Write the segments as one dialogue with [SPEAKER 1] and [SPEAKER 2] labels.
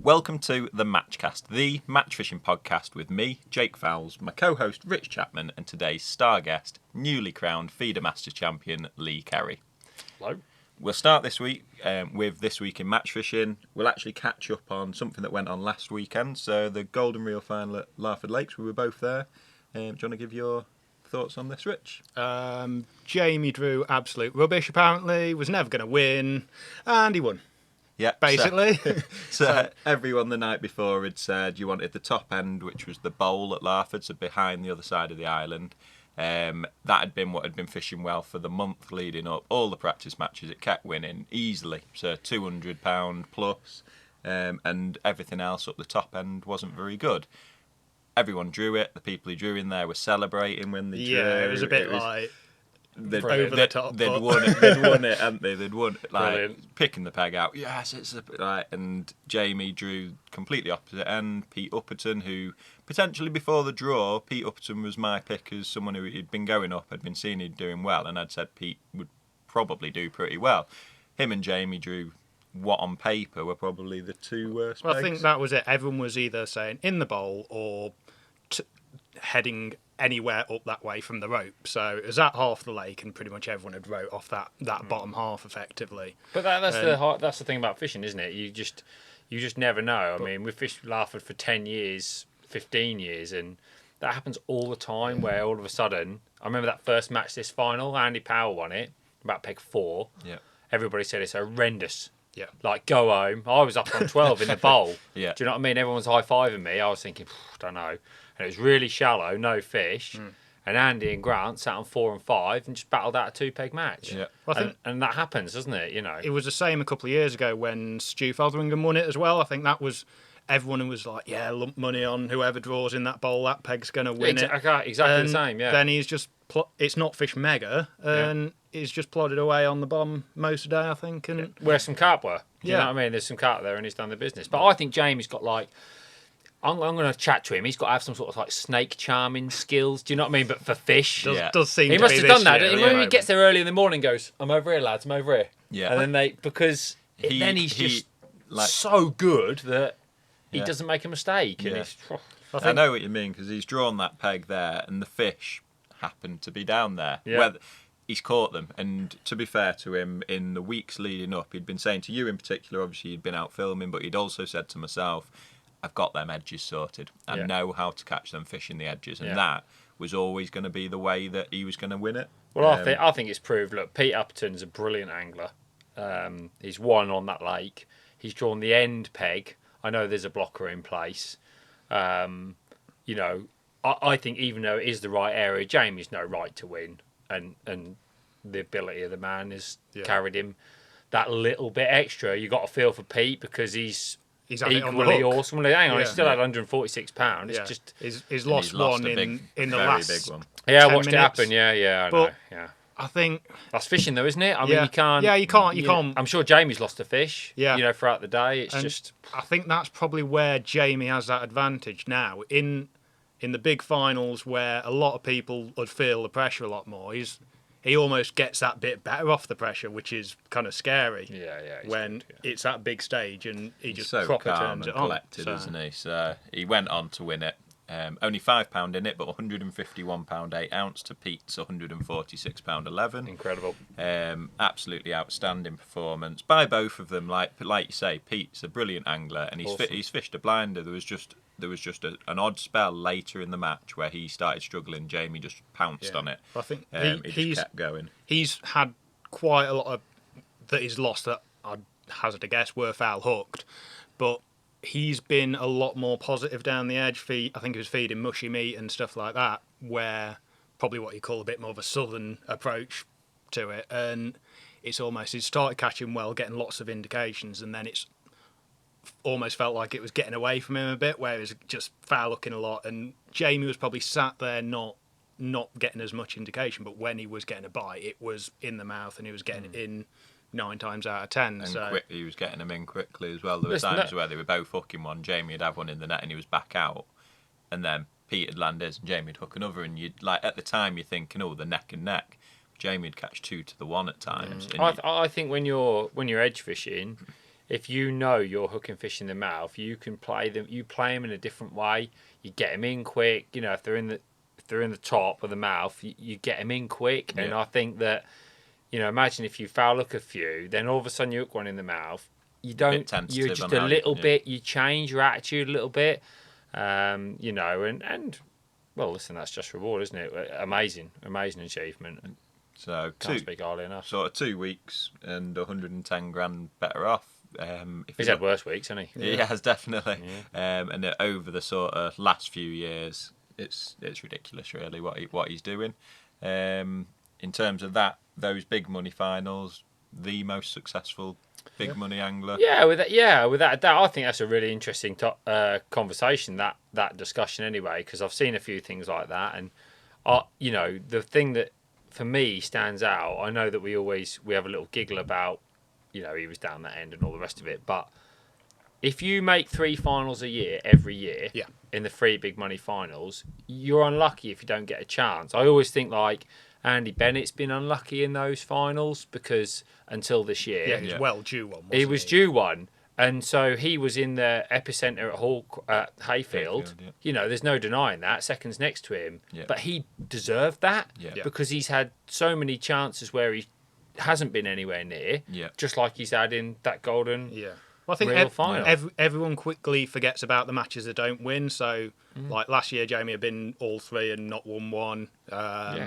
[SPEAKER 1] Welcome to the Matchcast, the match fishing podcast with me, Jake Fowles, my co-host Rich Chapman, and today's star guest, newly crowned Feeder Master champion Lee Kerry.
[SPEAKER 2] Hello.
[SPEAKER 1] We'll start this week with This Week in Match Fishing. We'll actually catch up on something that went on last weekend. So the Golden Reel final at Larford Lakes, we were both there. Do you want to give your thoughts on this, Rich?
[SPEAKER 3] Jamie drew absolute rubbish, apparently, was never going to win, and he won.
[SPEAKER 1] Yeah,
[SPEAKER 3] basically.
[SPEAKER 1] So everyone the night before had said you wanted the top end, which was the bowl at Larford, so behind the other side of the island. That had been what had been fishing well for the month leading up. All the practice matches, it kept winning easily. So £200 plus, and everything else up the top end wasn't very good. Everyone drew it. The people who drew in there were celebrating when they drew.
[SPEAKER 3] Yeah, it was a bit like...
[SPEAKER 1] They'd
[SPEAKER 3] the top,
[SPEAKER 1] they'd won it, hadn't they? They'd won it, like
[SPEAKER 2] Brilliant.
[SPEAKER 1] Picking the peg out. Yes, it's like, and Jamie drew completely opposite end. Pete Upperton, who potentially before the draw, Pete Upperton was my pick as someone who had been going up, had been seen he'd doing well, and I'd said Pete would probably do pretty well. Him and Jamie drew what on paper were probably the two worst.
[SPEAKER 3] Well,
[SPEAKER 1] pegs.
[SPEAKER 3] I think that was it. Everyone was either saying in the bowl or heading anywhere up that way from the rope. So it was at half the lake, and pretty much everyone had wrote off that bottom half effectively.
[SPEAKER 2] But that's the thing about fishing, isn't it? You just never know. I mean, we've fished Larford for 10 years, 15 years, and that happens all the time. Where all of a sudden, I remember that first match, this final, Andy Powell won it about peg 4.
[SPEAKER 1] Yeah.
[SPEAKER 2] Everybody said it's horrendous.
[SPEAKER 3] Yeah.
[SPEAKER 2] Like, go home. I was up on 12 in the bowl.
[SPEAKER 1] Yeah.
[SPEAKER 2] Do you know what I mean? Everyone's high-fiving me. I was thinking, don't know. And it was really shallow, no fish. And Andy and Grant sat on 4 and 5 and just battled out a 2-peg match.
[SPEAKER 1] Yeah.
[SPEAKER 3] Well, I think
[SPEAKER 2] and that happens, doesn't it? You know.
[SPEAKER 3] it was the same a couple of years ago when Stu Fotheringham won it as well. I think that was... Everyone was like, yeah, lump money on whoever draws in that bowl, that peg's going to win it.
[SPEAKER 2] Exactly the same, yeah.
[SPEAKER 3] Then he's just... it's not fish mega, and he's just plodded away on the bottom most of the day, I think. And
[SPEAKER 2] Where some carp were. Do you know
[SPEAKER 3] Yeah.
[SPEAKER 2] what I mean? There's some carp there and he's done the business. But I think Jamie's got like... I'm going to chat to him. He's got to have some sort of like snake charming skills. Do you know what I mean? But for fish.
[SPEAKER 3] does seem
[SPEAKER 2] He
[SPEAKER 3] to
[SPEAKER 2] must
[SPEAKER 3] be
[SPEAKER 2] have
[SPEAKER 3] this
[SPEAKER 2] done that.
[SPEAKER 3] year,
[SPEAKER 2] When
[SPEAKER 3] yeah.
[SPEAKER 2] he gets there early in the morning, goes, "I'm over here, lads. I'm over here."
[SPEAKER 1] Yeah.
[SPEAKER 2] And then he's just so good that he
[SPEAKER 1] Yeah.
[SPEAKER 2] doesn't make a mistake. And
[SPEAKER 1] Yeah.
[SPEAKER 2] he's,
[SPEAKER 1] I know what you mean, because he's drawn that peg there and the fish happened to be down there.
[SPEAKER 2] Yeah.
[SPEAKER 1] Where he's caught them, and to be fair to him, in the weeks leading up, he'd been saying to you in particular, obviously he'd been out filming, but he'd also said to myself, I've got them edges sorted. I
[SPEAKER 2] Yeah.
[SPEAKER 1] know how to catch them fish in the edges, and
[SPEAKER 2] Yeah.
[SPEAKER 1] that was always going to be the way that he was going to win it.
[SPEAKER 2] well, I think it's proved. Look, Pete Upton's a brilliant angler. He's won on that lake. He's drawn the end peg. I know there's a blocker in place. You know, I think even though it is the right area, Jamie's no right to win, and the ability of the man has carried him that little bit extra. You got to feel for Pete because he's
[SPEAKER 3] had it on the
[SPEAKER 2] equally
[SPEAKER 3] hook.
[SPEAKER 2] awesome. Hang on,
[SPEAKER 3] Yeah.
[SPEAKER 2] he still had £146. It's
[SPEAKER 3] Yeah.
[SPEAKER 2] just
[SPEAKER 3] He's lost one
[SPEAKER 1] a
[SPEAKER 3] in the
[SPEAKER 1] very
[SPEAKER 3] last...
[SPEAKER 1] big one.
[SPEAKER 2] I
[SPEAKER 3] 10
[SPEAKER 2] watched it
[SPEAKER 3] minutes.
[SPEAKER 2] happen. Yeah, I
[SPEAKER 3] But-
[SPEAKER 2] know. Yeah,
[SPEAKER 3] I think...
[SPEAKER 2] that's fishing though, isn't it? I mean,
[SPEAKER 3] Yeah.
[SPEAKER 2] you can't.
[SPEAKER 3] Yeah, you can't.
[SPEAKER 2] I'm sure Jamie's lost a fish.
[SPEAKER 3] Yeah.
[SPEAKER 2] You know, throughout the day, it's
[SPEAKER 3] And
[SPEAKER 2] just.
[SPEAKER 3] I think that's probably where Jamie has that advantage now. In the big finals where a lot of people would feel the pressure a lot more, he almost gets that bit better off the pressure, which is kind of scary.
[SPEAKER 2] Yeah. he's
[SPEAKER 3] When
[SPEAKER 2] good, yeah.
[SPEAKER 3] it's that big stage and he
[SPEAKER 1] He's
[SPEAKER 3] just
[SPEAKER 1] so
[SPEAKER 3] proper
[SPEAKER 1] calm
[SPEAKER 3] turns
[SPEAKER 1] and
[SPEAKER 3] it on.
[SPEAKER 1] collected,
[SPEAKER 3] So-
[SPEAKER 1] isn't he? So he went on to win it. Only £5 in it, but £151 8 ounce to Pete's £146 11.
[SPEAKER 2] Incredible.
[SPEAKER 1] Absolutely outstanding performance by both of them. Like you say, Pete's a brilliant angler, and
[SPEAKER 2] Awesome.
[SPEAKER 1] he's fished a blinder. There was just an odd spell later in the match where he started struggling. Jamie just pounced on it.
[SPEAKER 3] I think
[SPEAKER 1] He just kept going.
[SPEAKER 3] he's had quite a lot of that he's lost that I'd hazard a guess were foul hooked, but he's been a lot more positive down the edge. I think he was feeding mushy meat and stuff like that, where probably what you call a bit more of a southern approach to it, and it's almost he started catching well, getting lots of indications, and then it's almost felt like it was getting away from him a bit, where he was just foul looking a lot, and Jamie was probably sat there not getting as much indication, but when he was getting a bite, it was in the mouth, and he was getting it in 9 times out of 10.
[SPEAKER 1] And
[SPEAKER 3] So
[SPEAKER 1] quick, he was getting them in quickly as well. There were
[SPEAKER 2] Listen,
[SPEAKER 1] times where they were both hooking one. Jamie would have one in the net and he was back out, and then Pete would land his and Jamie would hook another. And you'd like at the time you're thinking, oh, the neck and neck. Jamie would catch 2 to the 1 at times. And
[SPEAKER 2] I think when you're edge fishing, if you know you're hooking fish in the mouth, you can play them. You play them in a different way. You get them in quick. You know, if they're in the top of the mouth, you get them in quick. And I think that, you know, imagine if you foul hook a few, then all of a sudden you hook one in the mouth. You don't. You're just a little bit. You change your attitude a little bit. You know, and well, listen, that's just reward, isn't it? Amazing achievement.
[SPEAKER 1] So
[SPEAKER 2] Can't speak highly enough.
[SPEAKER 1] Sort of 2 weeks and 110 grand better off.
[SPEAKER 2] He's had worse weeks, hasn't he?
[SPEAKER 1] He has, definitely. Yeah. And over the sort of last few years, it's ridiculous, really, what he's doing. In terms of those big money finals, the most successful big money angler.
[SPEAKER 2] Yeah, without doubt, I think that's a really interesting conversation. That discussion, anyway, because I've seen a few things like that, and you know, the thing that for me stands out. I know that we have a little giggle about, you know, he was down that end and all the rest of it, but if you make 3 finals a year every year in the 3 big money finals, you're unlucky if you don't get a chance. I always think like Andy Bennett's been unlucky in those finals because until this year,
[SPEAKER 3] he was well due one.
[SPEAKER 2] He was due one, and so he was in the epicenter at Hayfield.
[SPEAKER 1] Yeah.
[SPEAKER 2] You know, there's no denying that. Seconds next to him, but he deserved that because he's had so many chances where he hasn't been anywhere near. Just like he's had in that golden.
[SPEAKER 3] Well, I think
[SPEAKER 2] real final.
[SPEAKER 3] Everyone quickly forgets about the matches that don't win. So, like last year, Jamie had been all 3 and not won one.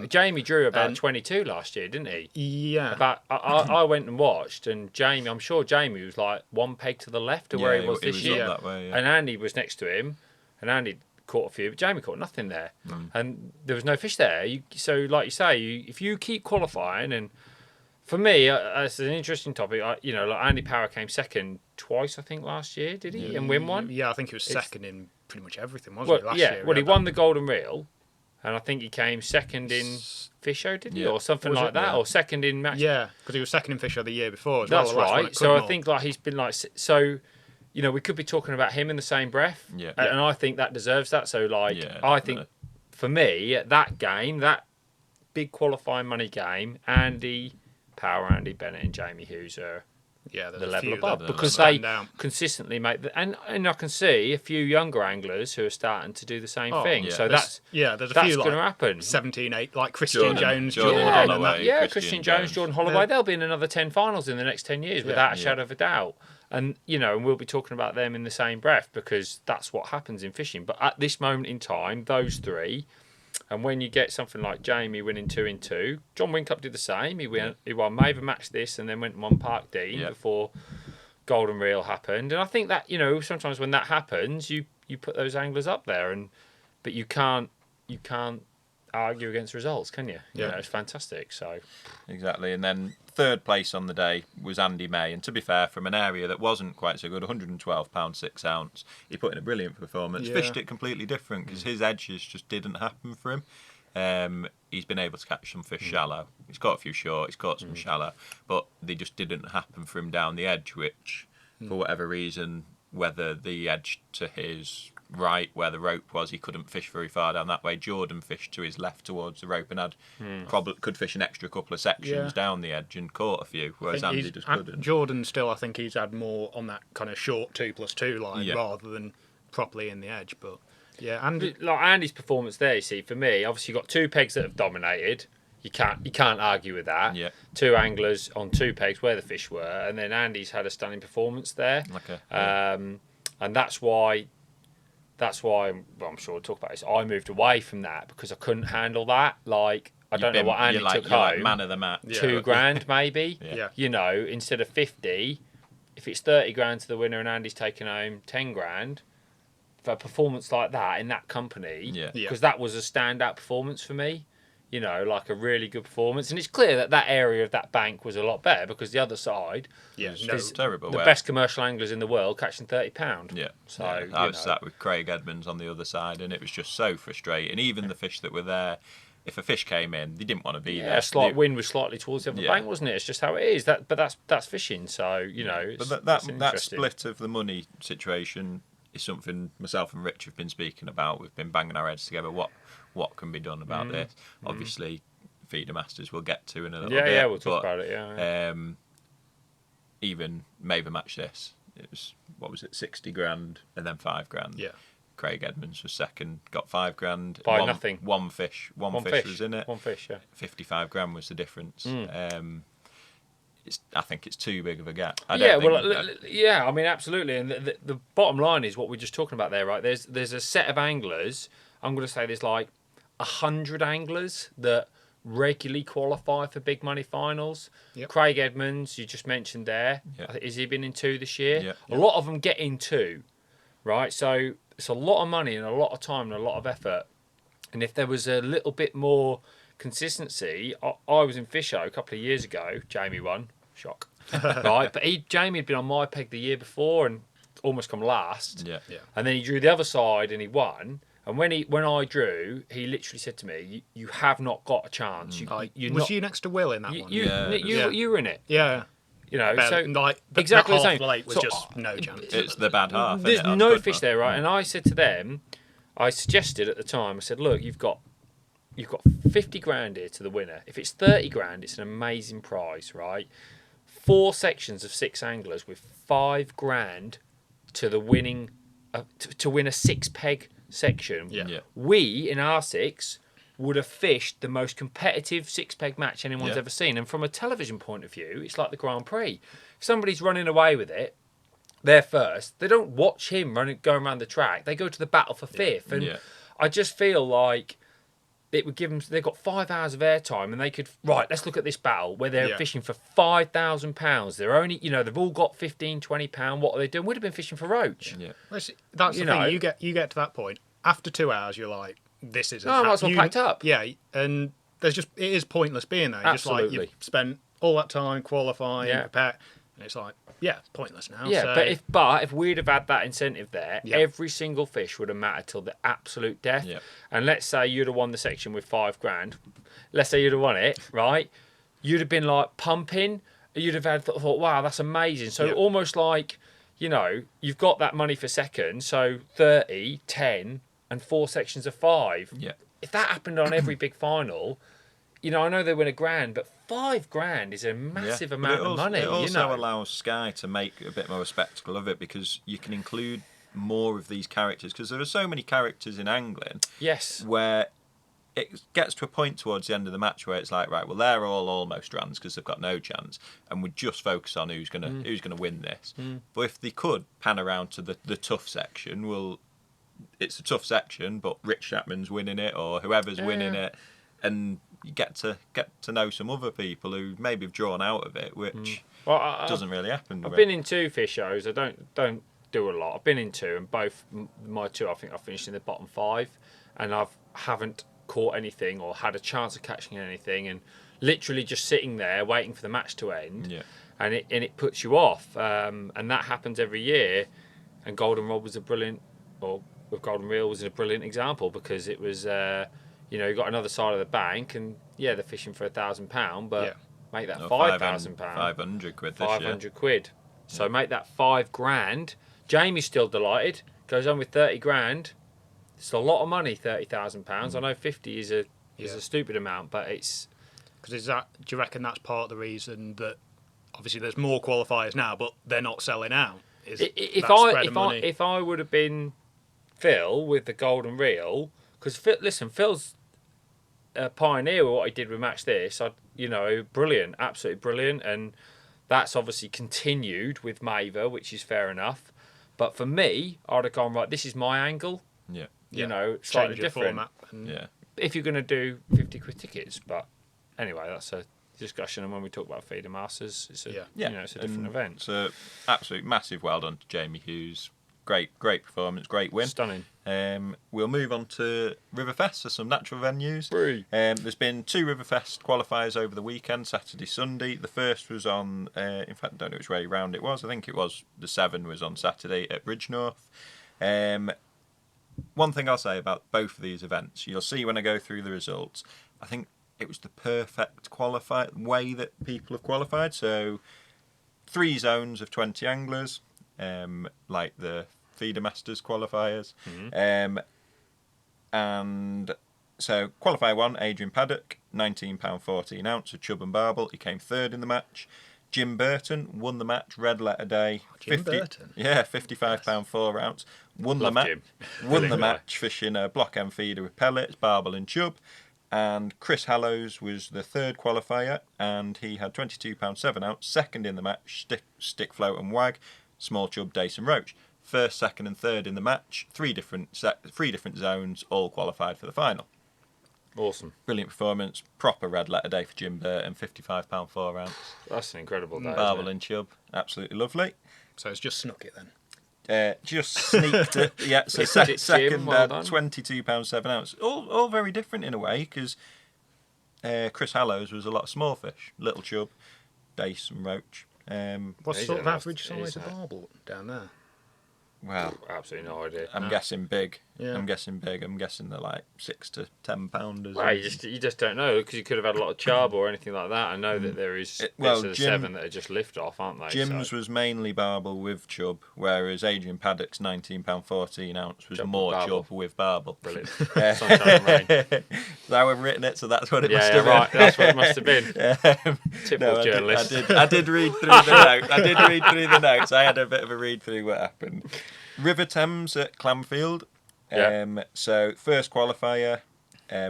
[SPEAKER 2] Jamie drew about 22 last year, didn't he?
[SPEAKER 3] Yeah.
[SPEAKER 2] I went and watched, and Jamie, I'm sure Jamie was like 1 peg to the left of where he was this year.
[SPEAKER 1] That way,
[SPEAKER 2] and Andy was next to him, and Andy caught a few, but Jamie caught nothing there. And there was no fish there. So, like you say, if you keep qualifying, and for me, it's an interesting topic. You know, like Andy Power came second twice, I think, last year, did he? And win one?
[SPEAKER 3] Yeah, I think he was second in pretty much everything, wasn't he, last year?
[SPEAKER 2] Well, he won the Golden Reel, and I think he came second in Fish Show, did he? Or something like that, or second in match.
[SPEAKER 3] Yeah, because he was second in Fish Show the year before as
[SPEAKER 2] well.
[SPEAKER 3] That's
[SPEAKER 2] right. So I think like he's been like, so, you know, we could be talking about him in the same breath. And I think that deserves that. So, like, I think for me, that game, that big qualifying money game, Andy Power, Andy Bennett, and Jamie Hughes are the level above because they consistently make and I can see a few younger anglers who are starting to do the same thing. So there's a few going to happen.
[SPEAKER 3] 17, 8, like Christian Jones,
[SPEAKER 1] Jordan Holloway,
[SPEAKER 2] Christian Jones, Jordan Holloway. They'll be in another 10 finals in the next 10 years without a shadow of a doubt. And you know, and we'll be talking about them in the same breath because that's what happens in fishing. But at this moment in time, those 3. And when you get something like Jamie winning 2 in 2, John Wincup did the same. He won Maven Match this and then went and won Park Dean before Golden Reel happened. And I think that, you know, sometimes when that happens, you put those anglers up there, but you can't argue against results, can you? You know, it's fantastic. So
[SPEAKER 1] exactly. And then 3rd place on the day was Andy May, and to be fair, from an area that wasn't quite so good, 112 pound 6 ounce, he put in a brilliant performance. Fished it completely different because his edges just didn't happen for him. He's been able to catch some fish shallow. He's caught a few short, he's caught some shallow, but they just didn't happen for him down the edge, which for whatever reason, whether the edge to his right where the rope was, he couldn't fish very far down that way. Jordan fished to his left towards the rope and probably could fish an extra couple of sections down the edge and caught a few, whereas Andy just couldn't.
[SPEAKER 3] Jordan still, I think he's had more on that kind of short 2+2 line rather than properly in the edge. But Andy,
[SPEAKER 2] like Andy's performance there, you see, for me, obviously you've got 2 pegs that have dominated. You can't argue with that. 2 anglers on 2 pegs where the fish were, and then Andy's had a stunning performance there. And that's why, well, I'm sure we'll talk about this. I moved away from that because I couldn't handle that. Like, I don't know what Andy took home.
[SPEAKER 1] Like man of the match.
[SPEAKER 2] 2 grand maybe. You know, instead of 50, if it's 30 grand to the winner and Andy's taking home 10 grand, for a performance like that in that company, because that was a standout performance for me. You know, like a really good performance. And it's clear that area of that bank was a lot better because the other side
[SPEAKER 1] is terrible.
[SPEAKER 2] The best commercial anglers in the world catching £30. So
[SPEAKER 1] I was sat with Craig Edmonds on the other side, and it was just so frustrating. Even the fish that were there, if a fish came in, they didn't want to be there.
[SPEAKER 2] A slight wind was slightly towards the other bank, wasn't it? It's just how it is. But that's fishing. So you know,
[SPEAKER 1] but that split of the money situation is something myself and Rich have been speaking about. We've been banging our heads together. What can be done about this? Obviously, Feeder Masters we'll get to in a little bit.
[SPEAKER 2] Yeah, we'll talk about it.
[SPEAKER 1] Even Maven Match this, it was, what was it, 60 grand and then 5 grand.
[SPEAKER 3] Yeah.
[SPEAKER 1] Craig Edmonds was second, got 5 grand.
[SPEAKER 2] By nothing.
[SPEAKER 1] One fish was in it.
[SPEAKER 2] One fish, yeah.
[SPEAKER 1] 55 grand was the difference. I think it's too big of a gap.
[SPEAKER 2] I mean, absolutely. And the bottom line is what we're just talking about there, right? There's a set of anglers. I'm going to say there's like 100 anglers that regularly qualify for big money finals.
[SPEAKER 3] Yep.
[SPEAKER 2] Craig Edmonds, you just mentioned there.
[SPEAKER 1] Yeah.
[SPEAKER 2] Has he been in 2 this year?
[SPEAKER 1] Yeah.
[SPEAKER 2] A lot of them get in 2, right? So it's a lot of money and a lot of time and a lot of effort. And if there was a little bit more consistency, I was in Fisho a couple of years ago. Jamie won. Shock. Right? But Jamie had been on my peg the year before and almost come last.
[SPEAKER 1] Yeah.
[SPEAKER 2] And then he drew the other side and he won. And when I drew, he literally said to me, "You have not got a chance.
[SPEAKER 3] Was you next to Will in that one?
[SPEAKER 2] You were in it.
[SPEAKER 3] Yeah.
[SPEAKER 2] You know,
[SPEAKER 3] But,
[SPEAKER 2] so
[SPEAKER 3] like
[SPEAKER 2] exactly
[SPEAKER 3] the
[SPEAKER 2] the
[SPEAKER 3] half
[SPEAKER 2] same.
[SPEAKER 3] late was
[SPEAKER 2] So,
[SPEAKER 3] just no chance.
[SPEAKER 1] It's the bad half.
[SPEAKER 2] There's
[SPEAKER 1] isn't it, on
[SPEAKER 2] no
[SPEAKER 1] good
[SPEAKER 2] fish
[SPEAKER 1] one?
[SPEAKER 2] there, right? And I said to them, I suggested at the time, I said, look, you've got 50 grand here to the winner. If it's 30 grand, it's an amazing prize, right? 4 sections of 6 anglers with 5 grand to the winning, to win a 6 peg section.
[SPEAKER 3] Yeah.
[SPEAKER 2] We in our 6 would have fished the most competitive 6 peg match anyone's ever seen. And from a television point of view, it's like the Grand Prix. If somebody's running away with it, they're first. They don't watch him going around the track. They go to the battle for 5th. And I just feel like it would give them. They've got 5 hours of airtime, and they could let's look at this battle where they're fishing for £5,000. They're only, they've all got £15-20. What are they doing? Would have been fishing for roach.
[SPEAKER 1] Yeah.
[SPEAKER 3] That's the thing. You get to that point after 2 hours. You're like, this isn't.
[SPEAKER 2] I might as well packed up.
[SPEAKER 3] Yeah, and it is pointless being there.
[SPEAKER 2] Absolutely.
[SPEAKER 3] Just like you've spent all that time qualifying, prepare, and it's like, pointless now.
[SPEAKER 2] Yeah,
[SPEAKER 3] so,
[SPEAKER 2] but if we'd have had that incentive there, every single fish would have mattered till the absolute death.
[SPEAKER 1] Yeah.
[SPEAKER 2] And let's say you'd have won the section with 5 grand. Let's say you'd have won it, right? You'd have been like pumping. You'd have had thought, wow, that's amazing. So almost like, you've got that money for second. So 30, 10, and 4 sections of 5.
[SPEAKER 1] Yeah.
[SPEAKER 2] If that happened on every big final, I know they win a grand, but 5 grand is a massive amount of money.
[SPEAKER 1] It also allows Sky to make a bit more of a spectacle of it because you can include more of these characters because there are so many characters in angling.
[SPEAKER 2] Yes.
[SPEAKER 1] Where it gets to a point towards the end of the match where it's like, right, well, they're all almost rands because they've got no chance, and we just focus on who's gonna win this. But if they could pan around to the tough section, well, it's a tough section, but Rich Chapman's winning it or whoever's winning it, and you get to know some other people who maybe have drawn out of it, which doesn't really happen.
[SPEAKER 2] I've been in 2 fish shows. I don't do a lot. I've been in 2, and both my 2, I think I finished in the bottom 5, and haven't caught anything or had a chance of catching anything, and literally just sitting there waiting for the match to end. Yeah. And it puts you off, and that happens every year. And Golden Rod was with Golden Reel was a brilliant example because it was. You got another side of the bank, and they're fishing for £1,000, but make that £5,000.
[SPEAKER 1] 500 quid.
[SPEAKER 2] 500 quid. So make that 5 grand. Jamie's still delighted. Goes on with 30 grand. It's a lot of money, £30,000. I know 50 is a stupid amount, but it's
[SPEAKER 3] because do you reckon that's part of the reason that obviously there's more qualifiers now, but they're not selling out?
[SPEAKER 2] If I would have been Phil with the Golden Reel, because Phil's a pioneer with what he did with Match This. Brilliant, absolutely brilliant, and that's obviously continued with Maver, which is fair enough. But for me, I'd have gone, right, this is my angle.
[SPEAKER 1] Yeah.
[SPEAKER 2] Slightly
[SPEAKER 3] Change
[SPEAKER 2] different.
[SPEAKER 3] Format
[SPEAKER 2] if you're going to do 50 quid tickets, but anyway, that's a discussion. And when we talk about Feeder Masters, it's a different event.
[SPEAKER 1] So absolute massive well done to Jamie Hughes. Great performance, great win.
[SPEAKER 2] Stunning.
[SPEAKER 1] We'll move on to Riverfest, so some natural venues. There's been 2 Riverfest qualifiers over the weekend, Saturday, Sunday. The first was on, in fact, I don't know which way round it was. I think it was the 7 was on Saturday at Bridgenorth. One thing I'll say about both of these events, you'll see when I go through the results, I think it was the perfect way that people have qualified. So 3 zones of 20 anglers. Like the Feeder Masters qualifiers. And so qualifier 1, Adrian Paddock, £19.14 ounce of chub and barbel. He came 3rd in the match. Jim Burton won the match, red letter day.
[SPEAKER 3] Jim Burton?
[SPEAKER 1] Yeah, £55 4 ounce. Won
[SPEAKER 2] Love
[SPEAKER 1] the match.
[SPEAKER 2] Jim.
[SPEAKER 1] Won
[SPEAKER 2] Brilliant
[SPEAKER 1] the
[SPEAKER 2] guy.
[SPEAKER 1] match fishing a block end feeder with pellets, barbel and chub. And Chris Hallows was the third qualifier, and he had £22 7 ounce. Second in the match, stick float and wag, small chub, dace and roach. First, second, and third in the match. Three different zones, all qualified for the final.
[SPEAKER 2] Awesome.
[SPEAKER 1] Brilliant performance. Proper red letter day for Jim Burton. £55 4 ounce.
[SPEAKER 2] That's an incredible day.
[SPEAKER 1] Barbel
[SPEAKER 2] Isn't it?
[SPEAKER 1] and chub, absolutely lovely.
[SPEAKER 3] So it's just snuck it then.
[SPEAKER 1] Just sneaked it. Yeah, so
[SPEAKER 2] Sneaked it,
[SPEAKER 1] second
[SPEAKER 2] Jim, well done.
[SPEAKER 1] £22 7 ounce. All very different in a way, because Chris Hallows was a lot of small fish, little chub, dace and roach.
[SPEAKER 3] What
[SPEAKER 2] He's
[SPEAKER 3] sort
[SPEAKER 2] a
[SPEAKER 3] of
[SPEAKER 2] nice-
[SPEAKER 3] average
[SPEAKER 2] he's
[SPEAKER 3] size of
[SPEAKER 2] a-
[SPEAKER 3] barbel down there?
[SPEAKER 1] Wow,
[SPEAKER 2] Absolutely no idea.
[SPEAKER 1] I'm guessing big.
[SPEAKER 3] Yeah.
[SPEAKER 1] I'm guessing big. I'm guessing they're like 6 to 10 pounders.
[SPEAKER 2] Well, you just don't know, because you could have had a lot of chub or anything like that. I know that there is bits
[SPEAKER 1] well,
[SPEAKER 2] of the
[SPEAKER 1] Jim-
[SPEAKER 2] 7 that are just lift off, aren't they?
[SPEAKER 1] Jim's
[SPEAKER 2] So-
[SPEAKER 1] was mainly barbel with chub, whereas Adrian Paddock's £19 14 ounce was
[SPEAKER 2] Chub with
[SPEAKER 1] more
[SPEAKER 2] barbel.
[SPEAKER 1] chub with barbel.
[SPEAKER 2] Brilliant. Sunshine and rain.
[SPEAKER 1] That's how I've written it, so that's what it must
[SPEAKER 2] Yeah,
[SPEAKER 1] have
[SPEAKER 2] right.
[SPEAKER 1] been.
[SPEAKER 2] That's what it must have been. Typical
[SPEAKER 1] I
[SPEAKER 2] journalist.
[SPEAKER 1] did read through the notes. I did read through the notes. I had a bit of a read through what happened. River Thames at Clanfield.
[SPEAKER 2] Yeah.
[SPEAKER 1] So first qualifier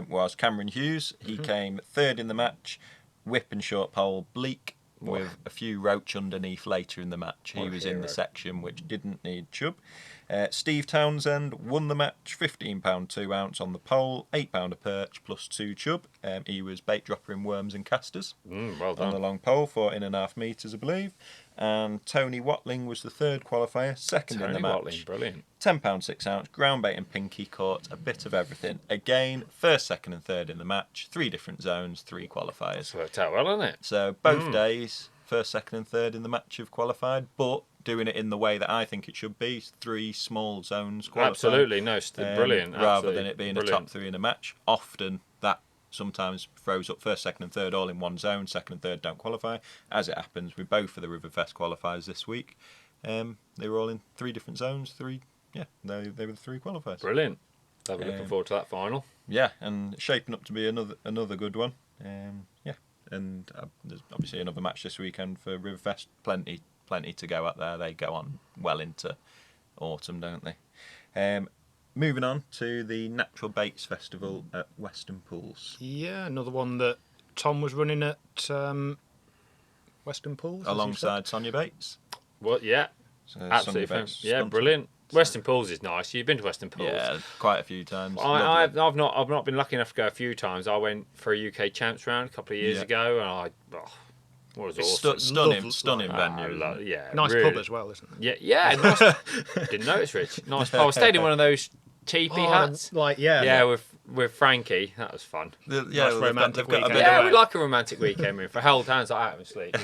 [SPEAKER 1] was Cameron Hughes. He came third in the match. Whip and short pole bleak with a few roach underneath later in the match. He
[SPEAKER 2] What a
[SPEAKER 1] was in the
[SPEAKER 2] hero.
[SPEAKER 1] section which didn't need chub. Steve Townsend won the match, £15 2 ounce on the pole, £8 a perch plus 2 chub. He was bait dropper in worms and casters
[SPEAKER 2] Well
[SPEAKER 1] on the
[SPEAKER 2] done.
[SPEAKER 1] long pole, 14.5 metres, I believe. And Tony Watling was the third qualifier, second in the
[SPEAKER 2] Tony
[SPEAKER 1] match.
[SPEAKER 2] Watling, brilliant.
[SPEAKER 1] £10 6 ounce, ground bait and pinky caught a bit of everything. Again, first, second, and third in the match. 3 different zones, 3 qualifiers.
[SPEAKER 2] It's worked out well, hasn't it?
[SPEAKER 1] So both days, first, second, and third in the match have qualified, but doing it in the way that I think it should be, 3 small zones qualified.
[SPEAKER 2] Absolutely, no, brilliant.
[SPEAKER 1] Rather
[SPEAKER 2] absolutely
[SPEAKER 1] than it being
[SPEAKER 2] brilliant.
[SPEAKER 1] a top 3 in a match. Often that sometimes throws up first, second, and third all in one zone. Second and third don't qualify. As it happens with both of the Riverfest qualifiers this week, they were all in 3 different zones. They were the 3 qualifiers.
[SPEAKER 2] Brilliant. I'll be looking forward to that final.
[SPEAKER 1] Yeah, and shaping up to be another good one. And there's obviously another match this weekend for Riverfest. Plenty to go out there. They go on well into autumn, don't they? Moving on to the Natural Baits Festival at Western Pools.
[SPEAKER 3] Yeah, another one that Tom was running at Western Pools. as you
[SPEAKER 1] Alongside Sonia Bates.
[SPEAKER 2] Well, yeah,
[SPEAKER 1] So
[SPEAKER 2] absolutely.
[SPEAKER 1] Sonia Bates
[SPEAKER 2] Yeah,
[SPEAKER 1] sponsor.
[SPEAKER 2] brilliant. Western Pools is nice. You've been to Western Pools.
[SPEAKER 1] Yeah, quite a few times.
[SPEAKER 2] I've
[SPEAKER 1] Lovely.
[SPEAKER 2] not been lucky enough to go a few times. I went for a UK Champs round a couple of years
[SPEAKER 1] Yeah.
[SPEAKER 2] ago, and what was
[SPEAKER 1] It's
[SPEAKER 2] awesome.
[SPEAKER 1] stunning
[SPEAKER 3] Lovely.
[SPEAKER 1] venue. isn't it?
[SPEAKER 2] Yeah,
[SPEAKER 3] Nice
[SPEAKER 2] really.
[SPEAKER 3] pub as well, isn't it?
[SPEAKER 2] Yeah. Nice. Didn't notice, Rich. Nice pub. I stayed in one of those cheapy huts. Yeah, with Frankie. That was fun.
[SPEAKER 3] Nice romantic
[SPEAKER 1] they've got a
[SPEAKER 3] weekend.
[SPEAKER 1] bit
[SPEAKER 2] Yeah,
[SPEAKER 1] of
[SPEAKER 2] we like a romantic weekend. For whole times like out of sleep.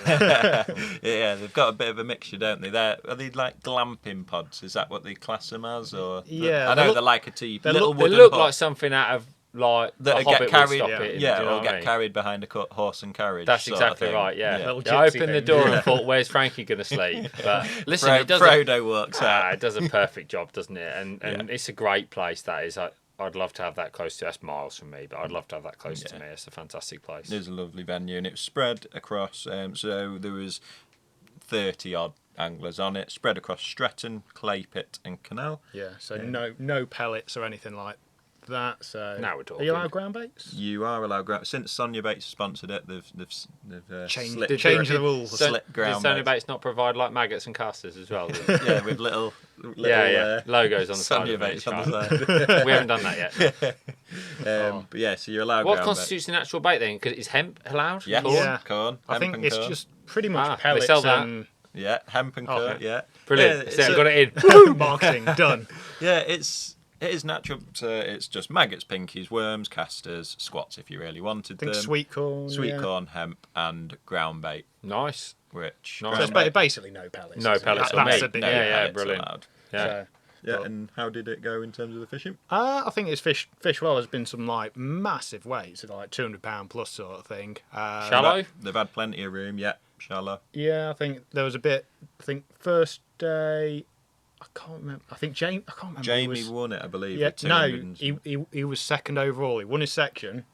[SPEAKER 1] yeah, they've got a bit of a mixture, don't they? Are they like glamping pods? Is that what they class them as? Or
[SPEAKER 3] Yeah,
[SPEAKER 1] I
[SPEAKER 3] they
[SPEAKER 1] know
[SPEAKER 3] look-
[SPEAKER 1] they're like a teepee.
[SPEAKER 3] they
[SPEAKER 1] Little
[SPEAKER 3] look-
[SPEAKER 2] They
[SPEAKER 1] wooden
[SPEAKER 2] look
[SPEAKER 1] hut
[SPEAKER 2] like something out of like
[SPEAKER 1] that
[SPEAKER 2] a
[SPEAKER 1] get
[SPEAKER 2] Hobbit
[SPEAKER 1] carried.
[SPEAKER 2] would stop it. in,
[SPEAKER 1] Yeah,
[SPEAKER 2] do you know
[SPEAKER 1] or
[SPEAKER 2] what I
[SPEAKER 1] get
[SPEAKER 2] mean?
[SPEAKER 1] carried behind a horse and carriage.
[SPEAKER 2] That's
[SPEAKER 1] sort of
[SPEAKER 2] exactly
[SPEAKER 1] thing.
[SPEAKER 2] right. Yeah.
[SPEAKER 3] Little
[SPEAKER 2] I
[SPEAKER 3] gypsy
[SPEAKER 2] opened the
[SPEAKER 3] thing.
[SPEAKER 2] door
[SPEAKER 1] Yeah.
[SPEAKER 2] and thought, "Where's Frankie going to sleep?" But listen, it does.
[SPEAKER 1] Frodo walks out.
[SPEAKER 2] It does a perfect job, doesn't it? And it's a great place. That is. I'd love to have that close to. That's miles from me, but I'd love to have that close to me. It's a fantastic place.
[SPEAKER 1] It was a lovely venue, and it was spread across. So there was 30 odd anglers on it, spread across Stretton, Clay Pit, and Canal.
[SPEAKER 3] Yeah, so no pellets or anything like that. So
[SPEAKER 2] Now we're
[SPEAKER 3] Are
[SPEAKER 2] talking.
[SPEAKER 3] you allowed ground baits?
[SPEAKER 1] You are allowed since Sonia Bates sponsored it. They've
[SPEAKER 3] Changed
[SPEAKER 1] slit-
[SPEAKER 3] the rules.
[SPEAKER 1] Slit ground
[SPEAKER 2] Did Sony
[SPEAKER 1] baits.
[SPEAKER 2] Bates not provide like maggots and casters as well?
[SPEAKER 1] Yeah, with little
[SPEAKER 2] Logos on the side
[SPEAKER 1] Sonia
[SPEAKER 2] of
[SPEAKER 1] Bates
[SPEAKER 2] each
[SPEAKER 1] on
[SPEAKER 2] car.
[SPEAKER 1] the side.
[SPEAKER 2] We haven't done that yet.
[SPEAKER 1] But yeah, so you're allowed
[SPEAKER 2] What
[SPEAKER 1] ground
[SPEAKER 2] constitutes a natural bait then? Because is hemp allowed?
[SPEAKER 1] Yes.
[SPEAKER 2] Corn?
[SPEAKER 3] Yeah.
[SPEAKER 1] Corn.
[SPEAKER 3] I
[SPEAKER 1] hemp
[SPEAKER 3] think
[SPEAKER 1] and
[SPEAKER 3] it's
[SPEAKER 1] corn.
[SPEAKER 3] just pretty much
[SPEAKER 2] They
[SPEAKER 3] pellets
[SPEAKER 2] sell that.
[SPEAKER 3] and
[SPEAKER 1] Yeah, hemp and corn.
[SPEAKER 3] Okay.
[SPEAKER 1] Yeah,
[SPEAKER 2] Brilliant.
[SPEAKER 1] Yeah,
[SPEAKER 2] So
[SPEAKER 1] it's
[SPEAKER 2] got it in.
[SPEAKER 3] marketing done.
[SPEAKER 1] Yeah, it is natural. So it's just maggots, pinkies, worms, casters, squats if you really wanted
[SPEAKER 3] I think
[SPEAKER 1] them.
[SPEAKER 3] sweet corn.
[SPEAKER 1] Sweet
[SPEAKER 3] yeah.
[SPEAKER 1] corn, hemp, and ground bait.
[SPEAKER 2] Nice.
[SPEAKER 1] Which
[SPEAKER 2] Nice.
[SPEAKER 3] So it's basically no pellets.
[SPEAKER 2] No
[SPEAKER 3] isn't it?
[SPEAKER 2] pellets
[SPEAKER 3] That-
[SPEAKER 2] on
[SPEAKER 3] that's
[SPEAKER 2] meat.
[SPEAKER 3] the big-
[SPEAKER 1] no
[SPEAKER 2] Yeah,
[SPEAKER 1] pellets
[SPEAKER 2] brilliant.
[SPEAKER 1] allowed.
[SPEAKER 2] Yeah.
[SPEAKER 3] So,
[SPEAKER 1] Yeah,
[SPEAKER 3] but-
[SPEAKER 1] and how did it go in terms of the fishing?
[SPEAKER 3] I think it's fish well. There's been some like massive weights, like £200 plus sort of thing.
[SPEAKER 2] Shallow?
[SPEAKER 1] They've had plenty of room. Yeah, shallow.
[SPEAKER 3] Yeah, I think there was a bit. I think first day, I can't remember. I think Jamie. I can't remember.
[SPEAKER 1] Jamie
[SPEAKER 3] He was,
[SPEAKER 1] won it, I believe.
[SPEAKER 3] yeah,
[SPEAKER 1] with
[SPEAKER 3] no,
[SPEAKER 1] 200 and
[SPEAKER 3] he was second overall. He won his section,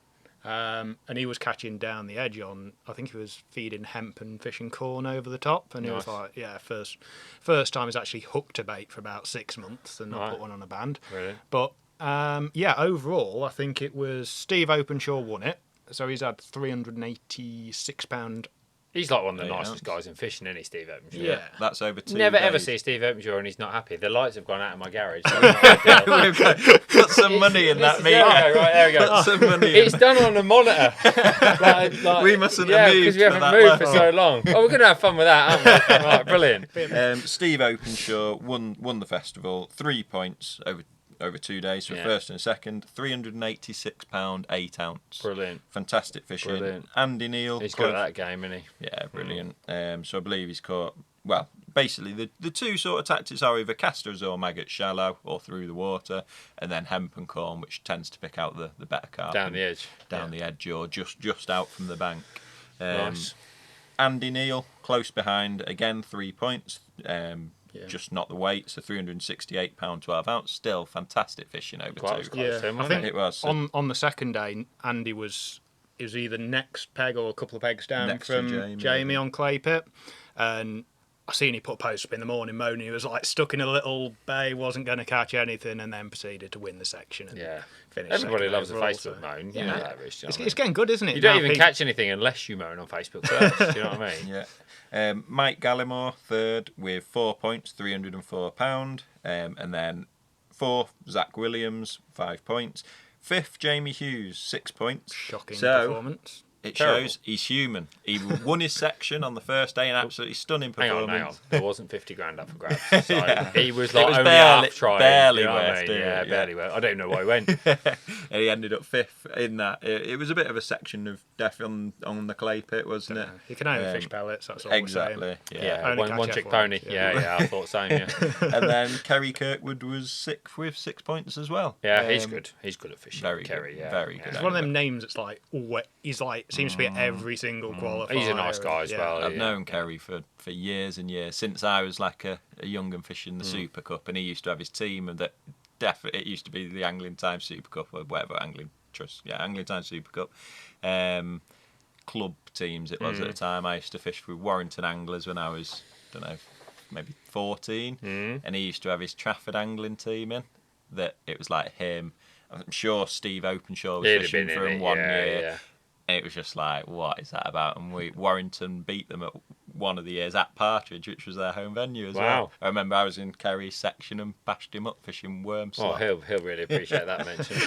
[SPEAKER 3] And he was catching down the edge on, I think he was feeding hemp and fishing corn over the top. And he was
[SPEAKER 2] Nice.
[SPEAKER 3] like, yeah, first time he's actually hooked a bait for about 6 months and not
[SPEAKER 2] Right.
[SPEAKER 3] put one on a band.
[SPEAKER 2] Brilliant.
[SPEAKER 3] But yeah, overall, I think it was Steve Openshaw won it. So he's had £386.
[SPEAKER 2] He's like one of the
[SPEAKER 1] 8
[SPEAKER 2] nicest
[SPEAKER 1] ounce.
[SPEAKER 2] guys in fishing, isn't he, Steve Openshaw?
[SPEAKER 3] Yeah.
[SPEAKER 1] That's over 2
[SPEAKER 2] Never
[SPEAKER 1] days.
[SPEAKER 2] ever see Steve Openshaw and he's not happy. The lights have gone out of my garage. So
[SPEAKER 1] We've got- put some money in that meter.
[SPEAKER 2] Okay, right, there we go.
[SPEAKER 1] Put some money in.
[SPEAKER 2] It's done on a monitor. like,
[SPEAKER 1] We mustn't
[SPEAKER 2] yeah,
[SPEAKER 1] have moved
[SPEAKER 2] because we
[SPEAKER 1] for
[SPEAKER 2] haven't
[SPEAKER 1] that
[SPEAKER 2] moved for
[SPEAKER 1] long.
[SPEAKER 2] so long. Oh, we're going to have fun with that, aren't we? Right, brilliant.
[SPEAKER 1] Steve Openshaw won the festival. 3 points over 2 days for
[SPEAKER 2] Yeah.
[SPEAKER 1] first and second. £386, 8 ounce.
[SPEAKER 2] Brilliant.
[SPEAKER 1] Fantastic fishing.
[SPEAKER 2] Brilliant.
[SPEAKER 1] Andy Neal.
[SPEAKER 2] He's good at that game, isn't he?
[SPEAKER 1] Yeah, brilliant. So I believe he's caught. Well, basically the two sort of tactics are either casters or maggots shallow or through the water, and then hemp and corn, which tends to pick out the better carp
[SPEAKER 2] Down the edge.
[SPEAKER 1] down the edge or just out from the bank.
[SPEAKER 2] Nice.
[SPEAKER 1] Andy Neal close behind again, 3 points.
[SPEAKER 3] Yeah.
[SPEAKER 1] Just not the weight, so £368, 12 ounce. Still fantastic fishing over
[SPEAKER 2] Quite
[SPEAKER 1] two.
[SPEAKER 2] close
[SPEAKER 3] Yeah,
[SPEAKER 2] to him,
[SPEAKER 3] I
[SPEAKER 2] wasn't
[SPEAKER 3] think
[SPEAKER 2] it?
[SPEAKER 1] It was.
[SPEAKER 3] on the second day, Andy was either next peg or a couple of pegs down
[SPEAKER 1] Next to
[SPEAKER 3] from
[SPEAKER 1] Jamie,
[SPEAKER 3] Jamie
[SPEAKER 1] I
[SPEAKER 3] on Clay Pit, and I seen he put a post up in the morning moaning he was like stuck in a little bay, wasn't going to catch anything, and then proceeded to win the section. And
[SPEAKER 2] Yeah.
[SPEAKER 3] finish
[SPEAKER 2] Everybody
[SPEAKER 3] second
[SPEAKER 2] loves a
[SPEAKER 3] overall,
[SPEAKER 2] Facebook
[SPEAKER 3] so-
[SPEAKER 2] moan. You
[SPEAKER 3] Yeah.
[SPEAKER 2] know that, Rich.
[SPEAKER 3] It's getting good, isn't it?
[SPEAKER 2] You don't
[SPEAKER 3] Now
[SPEAKER 2] even
[SPEAKER 3] people-
[SPEAKER 2] catch anything unless you moan on Facebook first. Do you know what I mean?
[SPEAKER 1] Yeah. Mike Gallimore third with 4 points, £304. And then fourth, Zach Williams, 5 points. Fifth, Jamie Hughes, 6 points.
[SPEAKER 3] Shocking
[SPEAKER 1] So,
[SPEAKER 3] performance.
[SPEAKER 1] it
[SPEAKER 2] Terrible.
[SPEAKER 1] shows he's human. He won his section on the first day, an absolutely stunning
[SPEAKER 2] Hang
[SPEAKER 1] performance.
[SPEAKER 2] on. There wasn't 50 grand up for grabs. So he was
[SPEAKER 1] It
[SPEAKER 2] like
[SPEAKER 1] was
[SPEAKER 2] only
[SPEAKER 1] barely-
[SPEAKER 2] half trying.
[SPEAKER 1] barely
[SPEAKER 2] you know what I
[SPEAKER 1] worth
[SPEAKER 2] mean?
[SPEAKER 1] doing
[SPEAKER 2] Yeah,
[SPEAKER 1] it, yeah.
[SPEAKER 2] barely worth. I don't know why he went.
[SPEAKER 1] And he ended up fifth in that. It was a bit of a section of death on the clay pit, wasn't it?
[SPEAKER 3] You can only
[SPEAKER 1] Um,
[SPEAKER 3] fish pellets, that's all we're saying.
[SPEAKER 1] Exactly.
[SPEAKER 2] Yeah,
[SPEAKER 3] Only
[SPEAKER 2] one
[SPEAKER 3] catch
[SPEAKER 2] trick
[SPEAKER 3] F1s,
[SPEAKER 2] pony.
[SPEAKER 3] yeah.
[SPEAKER 2] Yeah, I thought same. Yeah,
[SPEAKER 1] And then Kerry Kirkwood was sixth with 6 points as well.
[SPEAKER 2] yeah, he's
[SPEAKER 1] Um,
[SPEAKER 2] good. He's good at fishing.
[SPEAKER 1] very good,
[SPEAKER 2] Kerry, yeah,
[SPEAKER 1] very
[SPEAKER 2] yeah.
[SPEAKER 1] good.
[SPEAKER 3] It's one of them names that's like, he's like, seems to be at every single qualifier.
[SPEAKER 2] He's a nice guy as
[SPEAKER 3] Yeah.
[SPEAKER 2] well.
[SPEAKER 1] I've
[SPEAKER 2] yeah.
[SPEAKER 1] known Kerry for years and years, since I was like a young and fishing the Super Cup, and he used to have his team, and that definitely it used to be the Angling Time Super Cup or whatever, Angling Time Super Cup. Club teams it was at the time. I used to fish with Warrington Anglers when I was, don't know, maybe 14, and he used to have his Trafford Angling team in. That it was like him. I'm sure Steve Openshaw was
[SPEAKER 2] He'd have
[SPEAKER 1] fishing
[SPEAKER 2] been
[SPEAKER 1] for
[SPEAKER 2] in
[SPEAKER 1] him
[SPEAKER 2] it,
[SPEAKER 1] one
[SPEAKER 2] yeah,
[SPEAKER 1] year.
[SPEAKER 2] yeah.
[SPEAKER 1] And it was just like, what is that about? And Warrington beat them at one of the years at Partridge, which was their home venue as
[SPEAKER 2] Wow.
[SPEAKER 1] well. I remember I was in Kerry's section and bashed him up fishing worm
[SPEAKER 2] Oh,
[SPEAKER 1] slot.
[SPEAKER 2] he'll really appreciate that mention.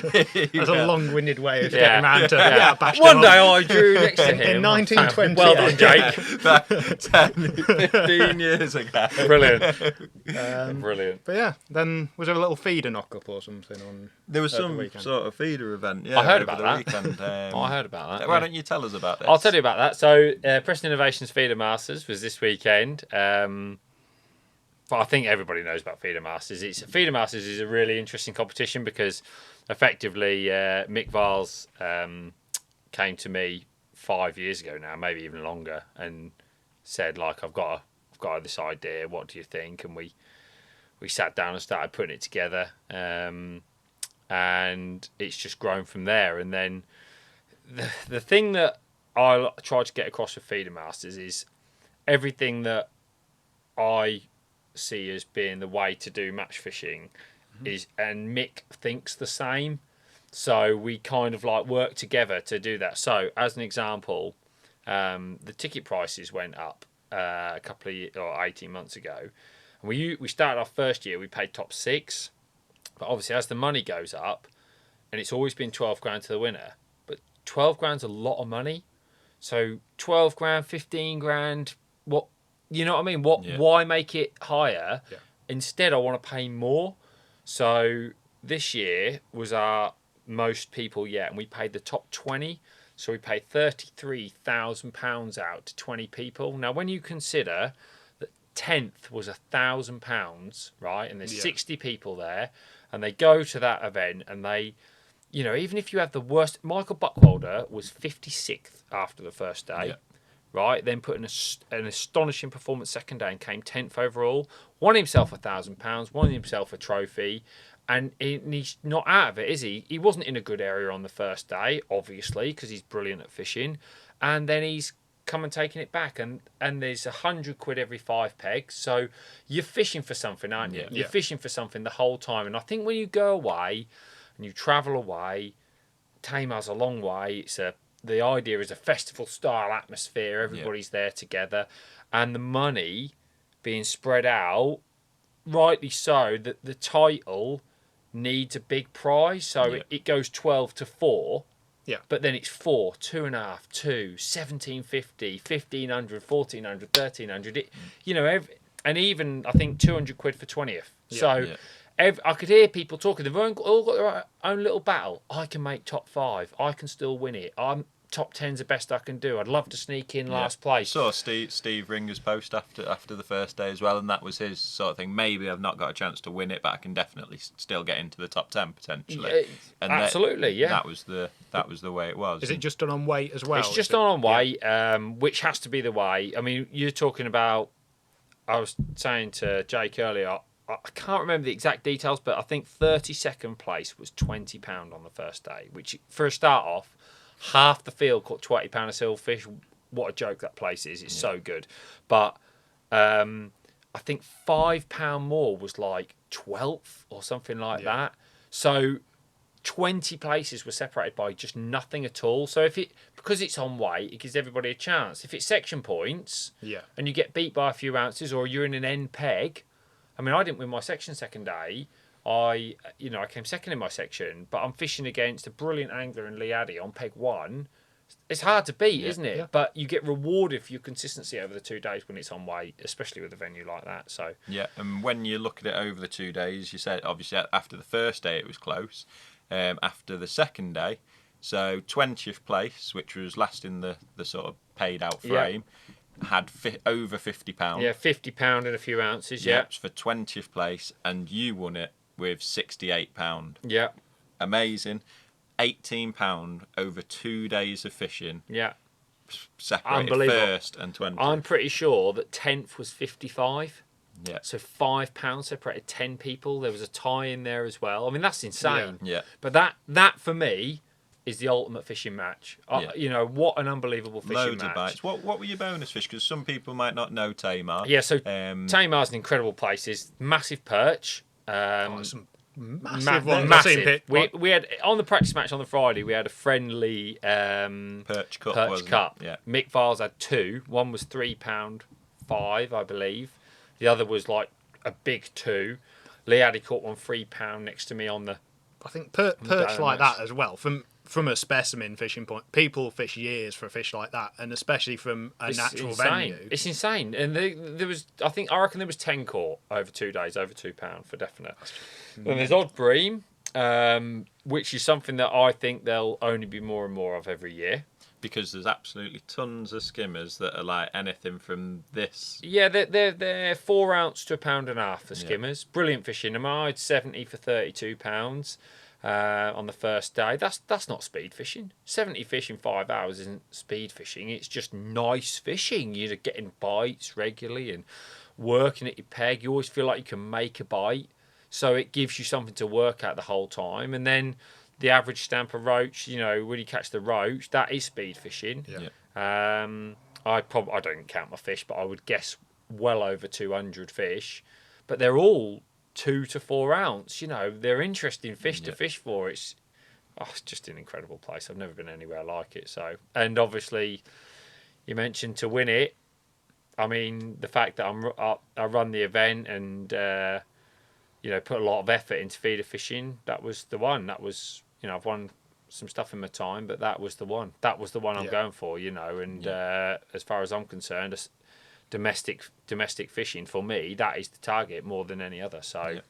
[SPEAKER 3] That's a long-winded way of
[SPEAKER 2] Yeah.
[SPEAKER 3] getting around to
[SPEAKER 2] Yeah.
[SPEAKER 3] bash
[SPEAKER 2] One
[SPEAKER 3] them
[SPEAKER 2] day
[SPEAKER 3] up.
[SPEAKER 2] I drew next to him.
[SPEAKER 3] In 1920.
[SPEAKER 2] Well done, Jake.
[SPEAKER 1] Back 10, 15 years ago.
[SPEAKER 2] Brilliant. Brilliant.
[SPEAKER 3] But yeah, then was there a little feeder knock-up or something on?
[SPEAKER 1] There was
[SPEAKER 3] At the
[SPEAKER 1] some
[SPEAKER 3] weekend.
[SPEAKER 1] sort of feeder event. Yeah,
[SPEAKER 2] I heard
[SPEAKER 1] over
[SPEAKER 2] about
[SPEAKER 1] the
[SPEAKER 2] that.
[SPEAKER 1] weekend.
[SPEAKER 2] I heard about that.
[SPEAKER 1] Why
[SPEAKER 2] yeah.
[SPEAKER 1] don't you tell us about this?
[SPEAKER 2] I'll tell you about that. So, Preston Innovations Feeder Masters was this weekend. But I think everybody knows about Feeder Masters. Feeder Masters is a really interesting competition because effectively Mick Viles came to me 5 years ago now, maybe even longer, and said like, I've got this idea. What do you think? And we sat down and started putting it together, and it's just grown from there. And then the thing that I try to get across with Feeder Masters is everything that I see as being the way to do match fishing is, and Mick thinks the same. So we kind of like work together to do that. So as an example, the ticket prices went up a couple of or 18 months ago. And we started our first year, we paid top 6. But obviously as the money goes up, and it's always been 12 grand to the winner, but 12 grand's a lot of money. So 12 grand, 15 grand, what, you know what I mean? Why make it higher?
[SPEAKER 3] Yeah.
[SPEAKER 2] Instead, I want to pay more. So this year was our most people yet, and we paid the top 20. So we paid £33,000 out to 20 people. Now, when you consider that 10th was £1,000, right, and there's 60 people there, and they go to that event, and they, you know, even if you have the worst, Michael Buckwalder was 56th after the first day.
[SPEAKER 1] Yeah.
[SPEAKER 2] right? Then put in an astonishing performance second day and came 10th overall. Won himself £1,000, won himself a trophy, and he's not out of it, is he? He wasn't in a good area on the first day, obviously, because he's brilliant at fishing, and then he's come and taken it back, and there's £100 every 5 pegs, so you're fishing for something, aren't you? You're fishing for something the whole time, and I think when you go away and you travel away, Tamar's a long way. The idea is a festival style atmosphere. Everybody's there together, and the money being spread out, rightly so. That the title needs a big prize, so it goes 12-4.
[SPEAKER 3] Yeah.
[SPEAKER 2] But then it's 4, 2.5, 2, 1750, 1500, 1400, 1300. And even I think £200 for 20th. So I could hear people talking. They've all got their own little battle. I can make top 5. I can still win it. I'm top 10's the best I can do. I'd love to sneak in last place.
[SPEAKER 1] Saw Steve Ringer's post after the first day as well, and that was his sort of thing. Maybe I've not got a chance to win it, but I can definitely still get into the top 10 potentially. And
[SPEAKER 2] absolutely,
[SPEAKER 1] that was the way it was.
[SPEAKER 3] Is it just done on weight as well?
[SPEAKER 2] It's just done on weight, which has to be the way. I mean, you're talking about. I was saying to Jake earlier. I can't remember the exact details, but I think 32nd place was £20 on the first day, which for a start off, half the field caught £20 of silverfish. What a joke that place is. It's so good. But I think £5 more was like 12th or something like that. So 20 places were separated by just nothing at all. So because it's on weight, it gives everybody a chance. If it's section points and you get beat by a few ounces or you're in an end peg, I mean, I didn't win my section second day. I came second in my section, but I'm fishing against a brilliant angler in Lee Addy on peg 1. It's hard to beat, isn't it? Yeah. But you get rewarded for your consistency over the 2 days when it's on weight, especially with a venue like that. So
[SPEAKER 1] and when you look at it over the 2 days, you said obviously after the first day it was close. After the second day, so 20th place, which was last in the sort of paid out frame. Had over £50.
[SPEAKER 2] Yeah, £50 and a few ounces.
[SPEAKER 1] For 20th place, and you won it with £68.
[SPEAKER 2] Yeah,
[SPEAKER 1] amazing. £18 over 2 days of fishing.
[SPEAKER 2] Yeah,
[SPEAKER 1] separated first and 20th.
[SPEAKER 2] I'm pretty sure that 10th was 55.
[SPEAKER 1] Yeah.
[SPEAKER 2] So £5 separated 10 people. There was a tie in there as well. I mean, that's insane.
[SPEAKER 1] Yeah.
[SPEAKER 2] But that for me is the ultimate fishing match. What an unbelievable fishing
[SPEAKER 1] Loads
[SPEAKER 2] match.
[SPEAKER 1] of bites. What were your bonus fish? Because some people might not know Tamar.
[SPEAKER 2] Yeah, so Tamar's an incredible place. It's massive perch.
[SPEAKER 3] Some massive ones.
[SPEAKER 2] We had on the practice match on the Friday. We had a friendly
[SPEAKER 1] perch cup.
[SPEAKER 2] Yeah. Mick Viles had 2. One was £3.5, I believe. The other was like a big 2. Lee Addy caught one £3 next to me on the.
[SPEAKER 3] I think perch like that as well. From a specimen fishing point, people fish years for a fish like that, and especially from a natural venue.
[SPEAKER 2] It's insane. And there was, I reckon there was 10 caught over 2 days, over £2 for definite. And there's odd bream, which is something that I think there'll only be more and more of every year.
[SPEAKER 1] Because there's absolutely tons of skimmers that are like anything from this.
[SPEAKER 2] Yeah, they're 4 ounce to £1.5 for skimmers. Brilliant fishing. I had 70 for £32. On the first day. That's not speed fishing. 70 fish in 5 hours isn't speed fishing. It's just nice fishing. You're getting bites regularly and working at your peg. You always feel like you can make a bite, so it gives you something to work at the whole time. And then the average stamper roach, when you catch the roach, that is speed fishing. I don't count my fish, but I would guess well over 200 fish. But they're all 2 to 4 ounce. They're interesting fish to fish for. It's just an incredible place. I've never been anywhere like it. So, and obviously, you mentioned to win it. I mean, the fact that I run the event and put a lot of effort into feeder fishing. That was the one. That was I've won some stuff in my time, but that was the one. That was the one I'm going for. And as far as I'm concerned, domestic fishing for me, that is the target more than any other. So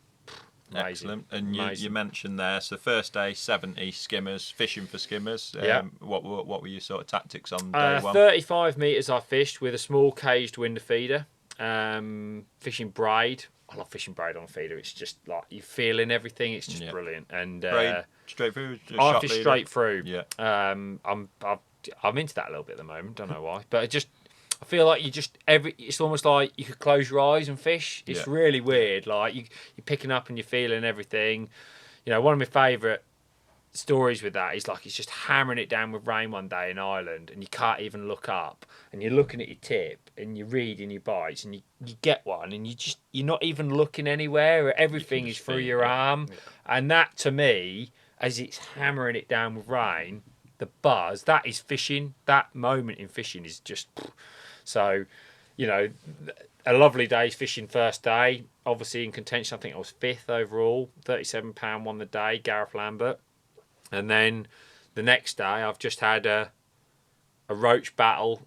[SPEAKER 1] excellent. And you mentioned there, so first day 70 skimmers, fishing for skimmers. What were your sort of tactics on day one?
[SPEAKER 2] 35 metres I fished with a small caged winder feeder, fishing braid. I love fishing braid on a feeder. It's just like you're feeling everything. It's just brilliant. And
[SPEAKER 1] braid straight through.
[SPEAKER 2] I fish straight through.
[SPEAKER 1] Yeah.
[SPEAKER 2] I'm into that a little bit at the moment. Don't know why, but it just I feel like it's almost like you could close your eyes and fish. It's really weird. Like you're picking up and you're feeling everything. You know, one of my favourite stories with that is like it's just hammering it down with rain one day in Ireland and you can't even look up and you're looking at your tip and you're reading your bites and you get one and you're not even looking anywhere. Everything is through your arm. Yeah. And that to me, as it's hammering it down with rain, the buzz, that is fishing. That moment in fishing is just... So, you know, a lovely day's fishing first day. Obviously in contention, I think I was 5th overall. £37 won the day, Gareth Lambert. And then the next day, I've just had a roach battle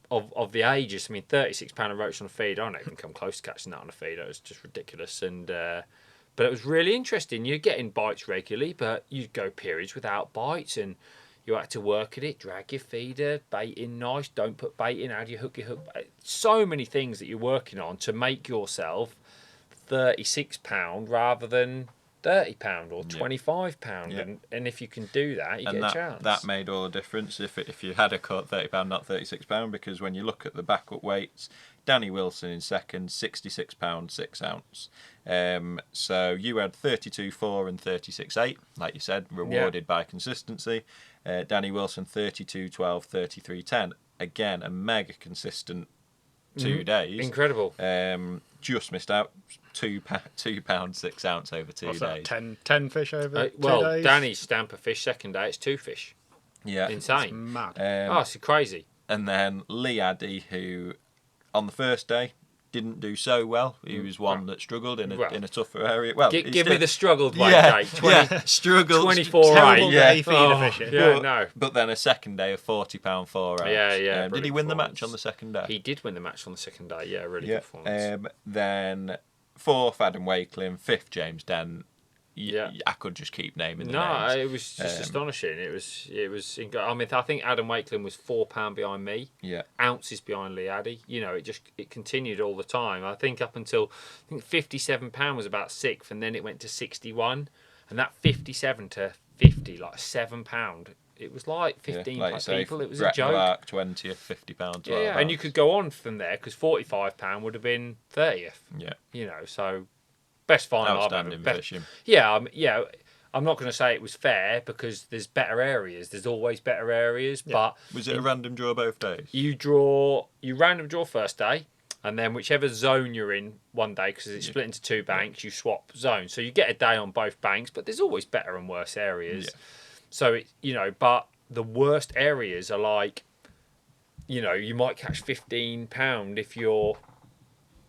[SPEAKER 2] of the ages. I mean, £36 a roach on a feed. I don't even come close to catching that on a feed. It was just ridiculous. And but it was really interesting. You're getting bites regularly, but you go periods without bites and you had to work at it, drag your feeder, bait in nice, don't put bait in, how do you hook your hook? So many things that you're working on to make yourself £36 rather than £30 or £25. And if you can do that, you get a chance.
[SPEAKER 1] That made all the difference if you had a caught £30, not £36, because when you look at the backup weights, Danny Wilson in second, £66 6 ounce. So you had 32.4 and 36.8, like you said, rewarded by consistency. Danny Wilson 32.12, 33.10. Again, a mega consistent 2 days.
[SPEAKER 2] Incredible.
[SPEAKER 1] Just missed out. £2 6 ounce over 2
[SPEAKER 3] What's
[SPEAKER 1] days.
[SPEAKER 3] That, 10 fish over 2
[SPEAKER 2] well,
[SPEAKER 3] days?
[SPEAKER 2] Danny's stamper fish second day, it's 2 fish.
[SPEAKER 1] Yeah.
[SPEAKER 2] Insane.
[SPEAKER 3] It's mad.
[SPEAKER 2] It's crazy.
[SPEAKER 1] And then Lee Addy, who on the first day didn't do so well. He was one that struggled in a tougher area. Well,
[SPEAKER 2] give me the struggled one, Jake.
[SPEAKER 1] Struggled.
[SPEAKER 2] 24
[SPEAKER 3] terrible day
[SPEAKER 2] eight.
[SPEAKER 3] feeder fishing.
[SPEAKER 1] But then a second day of £40 4 ounce.
[SPEAKER 2] Yeah.
[SPEAKER 1] Did he win the match on the second day?
[SPEAKER 2] He did win the match on the second day. Yeah, really good performance.
[SPEAKER 1] Then 4th Adam Wakeling, 5th James Dent. I could just keep naming the names.
[SPEAKER 2] No, it was just astonishing. It was. I mean, I think Adam Wakeling was £4 behind me.
[SPEAKER 1] Yeah,
[SPEAKER 2] ounces behind Lee Addy. You know, it continued all the time. I think up until £57 was about 6th, and then it went to 61, and that 57 to 50, like £7. It was like 15
[SPEAKER 1] like
[SPEAKER 2] people. It was
[SPEAKER 1] Brett
[SPEAKER 2] a joke.
[SPEAKER 1] Clark, 20th, £50.
[SPEAKER 2] Yeah, and you could go on from there because £45 would have been 30th.
[SPEAKER 1] Yeah,
[SPEAKER 2] you know, so. Best final I've ever.
[SPEAKER 1] Fishing.
[SPEAKER 2] Yeah. I'm not going to say it was fair because there's better areas. There's always better areas. Yeah. But
[SPEAKER 1] was it a random draw both days?
[SPEAKER 2] You random draw first day, and then whichever zone you're in one day, because it's split into 2 banks, you swap zones. So you get a day on both banks, but there's always better and worse areas. Yeah. So but the worst areas are like, you might catch £15 if you're.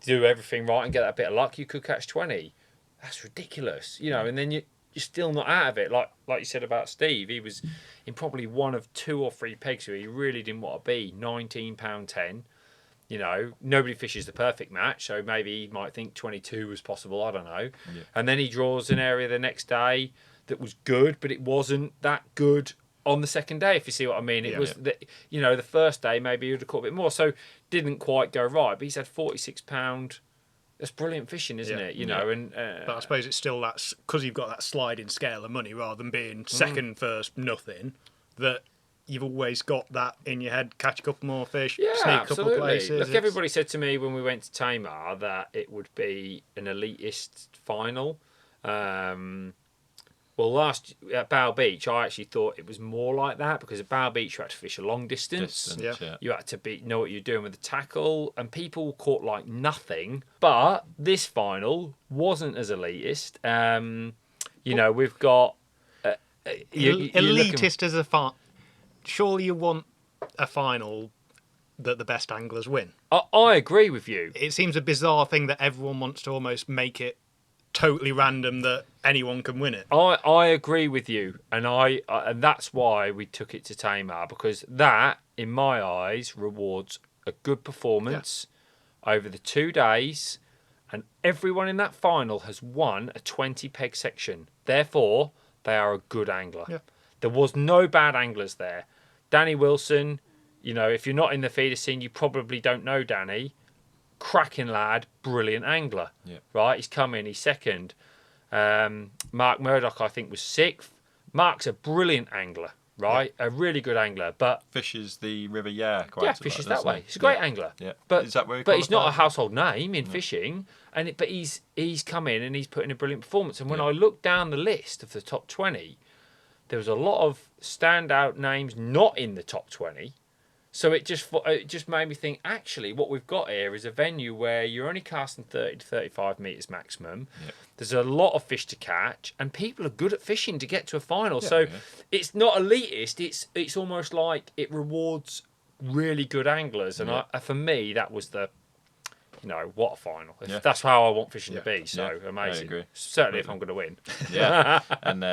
[SPEAKER 2] Do everything right and get that bit of luck, you could catch 20. That's ridiculous, and then you're still not out of it. Like you said about Steve, he was in probably one of 2 or 3 pegs where he really didn't want to be. £19.10. Nobody fishes the perfect match, so maybe he might think 22 was possible. I don't know. Yeah. And then he draws an area the next day that was good, but it wasn't that good on the second day, if you see what I mean. It was the first day maybe he would have caught a bit more, so didn't quite go right, but he's had £46. That's brilliant fishing, isn't it? And
[SPEAKER 3] but I suppose it's still that, because you've got that sliding scale of money rather than being second, first, nothing, that you've always got that in your head, catch a couple more fish, sneak a couple of places.
[SPEAKER 2] Look, everybody said to me when we went to Tamar that it would be an elitist final. Well, last at Bow Beach, I actually thought it was more like that because at Bow Beach you had to fish a long distance. You had to know what you're doing with the tackle, and people caught like nothing. But this final wasn't as elitist. We've got
[SPEAKER 3] elitist as a final. Surely you want a final that the best anglers win.
[SPEAKER 2] I agree with you.
[SPEAKER 3] It seems a bizarre thing that everyone wants to almost make it totally random that anyone can win it.
[SPEAKER 2] I agree with you, and and that's why we took it to Tamar, because that, in my eyes, rewards a good performance over the 2 days, and everyone in that final has won a 20 peg section. Therefore, they are a good angler. Yeah. There was no bad anglers there. Danny Wilson, if you're not in the feeder scene, you probably don't know Danny. Cracking lad, brilliant angler. Yeah. Right, he's come in, he's second. Mark Murdoch, I think, was 6th. Mark's a brilliant angler. right? A really good angler, but
[SPEAKER 1] Fishes the River Yare quite a lot,
[SPEAKER 2] fishes
[SPEAKER 1] doesn't
[SPEAKER 2] that way.
[SPEAKER 1] he?
[SPEAKER 2] He's a great
[SPEAKER 1] Yeah.
[SPEAKER 2] angler.
[SPEAKER 1] Yeah.
[SPEAKER 2] But
[SPEAKER 1] Is that where he
[SPEAKER 2] but he's not a
[SPEAKER 1] qualified?
[SPEAKER 2] household name in fishing, but he's come in and he's put in a brilliant performance. And when
[SPEAKER 1] Yeah.
[SPEAKER 2] I looked down the list of the top 20, there was a lot of standout names not in the top 20. So it just made me think, actually, what we've got here is a venue where you're only casting 30 to 35 metres maximum.
[SPEAKER 1] Yeah.
[SPEAKER 2] There's a lot of fish to catch, and people are good at fishing to get to a final.
[SPEAKER 1] Yeah,
[SPEAKER 2] so
[SPEAKER 1] yeah.
[SPEAKER 2] it's not elitist. It's almost like it rewards really good anglers. And
[SPEAKER 1] Yeah.
[SPEAKER 2] for me, that was what a final.
[SPEAKER 1] Yeah.
[SPEAKER 2] That's how I want fishing to
[SPEAKER 3] Yeah.
[SPEAKER 2] be. So
[SPEAKER 1] Yeah,
[SPEAKER 2] amazing.
[SPEAKER 1] I agree.
[SPEAKER 2] Certainly if I'm going to win.
[SPEAKER 1] Yeah. And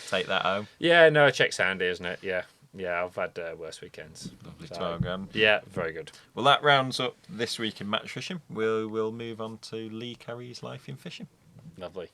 [SPEAKER 1] take that home.
[SPEAKER 2] Yeah, no, check Sandy, isn't it? Yeah. Yeah, I've had worse weekends.
[SPEAKER 1] Lovely
[SPEAKER 2] So,
[SPEAKER 1] 12 grand.
[SPEAKER 2] Yeah, very good.
[SPEAKER 1] Well, that rounds up this week in match fishing. We'll move on to Lee Kerry's life in fishing.
[SPEAKER 2] Lovely.